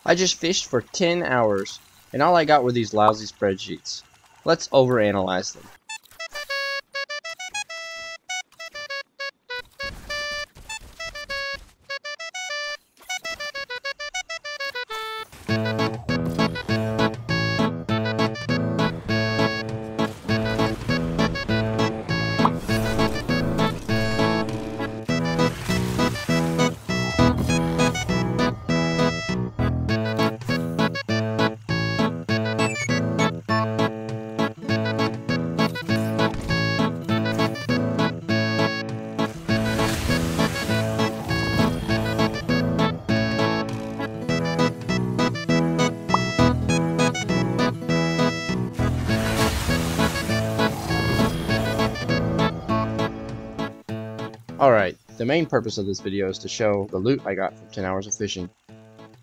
I just fished for 10 hours, and all I got were these lousy spreadsheets. Let's overanalyze them. Alright, the main purpose of this video is to show the loot I got from 10 hours of fishing.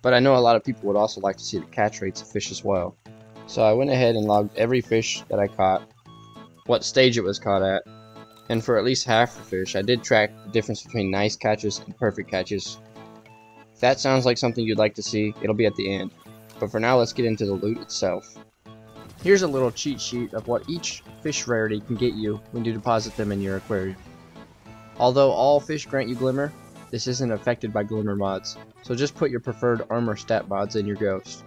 But I know a lot of people would also like to see the catch rates of fish as well. So I went ahead and logged every fish that I caught, what stage it was caught at, and for at least half the fish I did track the difference between nice catches and perfect catches. If that sounds like something you'd like to see, it'll be at the end. But for now, let's get into the loot itself. Here's a little cheat sheet of what each fish rarity can get you when you deposit them in your aquarium. Although all fish grant you glimmer, this isn't affected by glimmer mods, so just put your preferred armor stat mods in your ghost.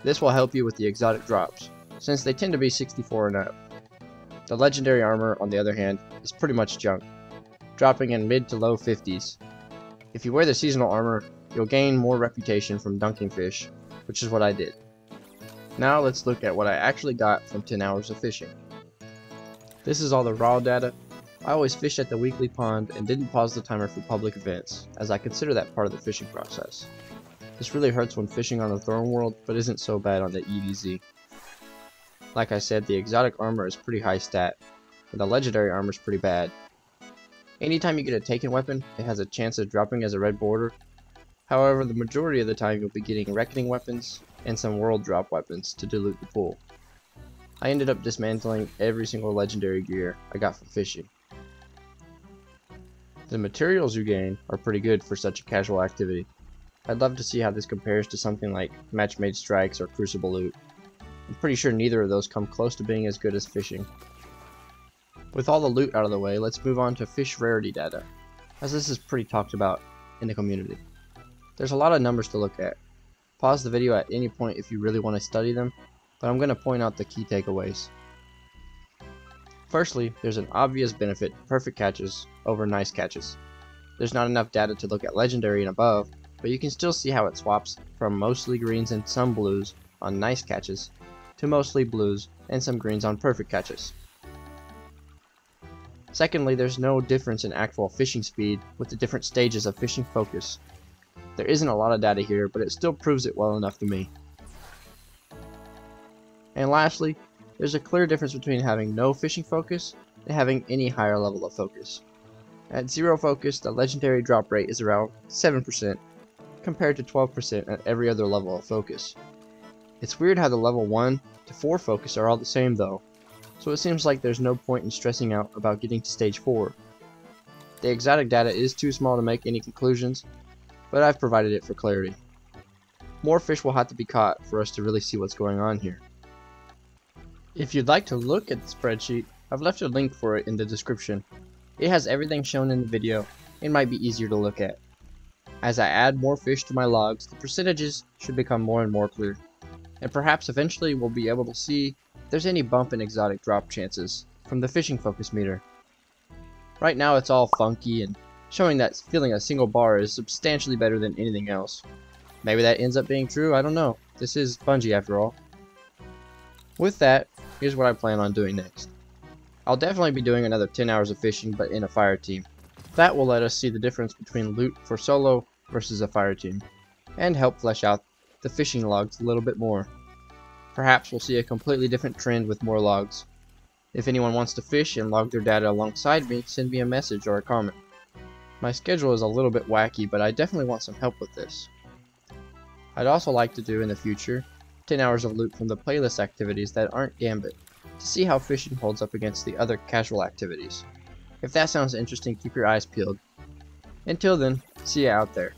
This will help you with the exotic drops, since they tend to be 64 and up. The legendary armor, on the other hand, is pretty much junk, dropping in mid to low 50s. If you wear the seasonal armor, you'll gain more reputation from dunking fish, which is what I did. Now let's look at what I actually got from 10 hours of fishing. This is all the raw data. I always fished at the weekly pond and didn't pause the timer for public events, as I consider that part of the fishing process. This really hurts when fishing on the Throne World, but isn't so bad on the EDZ. Like I said, the exotic armor is pretty high stat, and the legendary armor is pretty bad. Anytime you get a taken weapon, it has a chance of dropping as a red border. However, the majority of the time you'll be getting reckoning weapons and some world drop weapons to dilute the pool. I ended up dismantling every single legendary gear I got from fishing. The materials you gain are pretty good for such a casual activity. I'd love to see how this compares to something like match-made strikes or crucible loot. I'm pretty sure neither of those come close to being as good as fishing. With all the loot out of the way, let's move on to fish rarity data, as this is pretty talked about in the community. There's a lot of numbers to look at. Pause the video at any point if you really want to study them, but I'm going to point out the key takeaways. Firstly, there's an obvious benefit to perfect catches over nice catches. There's not enough data to look at legendary and above, but you can still see how it swaps from mostly greens and some blues on nice catches to mostly blues and some greens on perfect catches. Secondly, there's no difference in actual fishing speed with the different stages of fishing focus. There isn't a lot of data here, but it still proves it well enough to me. And lastly, there's a clear difference between having no fishing focus and having any higher level of focus. At 0 focus, the legendary drop rate is around 7%, compared to 12% at every other level of focus. It's weird how the level 1 to 4 focus are all the same though, so it seems like there's no point in stressing out about getting to stage 4. The exotic data is too small to make any conclusions, but I've provided it for clarity. More fish will have to be caught for us to really see what's going on here. If you'd like to look at the spreadsheet, I've left a link for it in the description. It has everything shown in the video and might be easier to look at. As I add more fish to my logs, the percentages should become more and more clear. And perhaps eventually we'll be able to see if there's any bump in exotic drop chances from the fishing focus meter. Right now it's all funky and showing that filling a single bar is substantially better than anything else. Maybe that ends up being true, I don't know. This is Bungie after all. With that, here's what I plan on doing next. I'll definitely be doing another 10 hours of fishing, but in a fire team. That will let us see the difference between loot for solo versus a fire team, and help flesh out the fishing logs a little bit more. Perhaps we'll see a completely different trend with more logs. If anyone wants to fish and log their data alongside me, send me a message or a comment. My schedule is a little bit wacky, but I definitely want some help with this. I'd also like to do in the future 10 hours of loot from the playlist activities that aren't Gambit, to see how fishing holds up against the other casual activities. If that sounds interesting, keep your eyes peeled. Until then, see ya out there.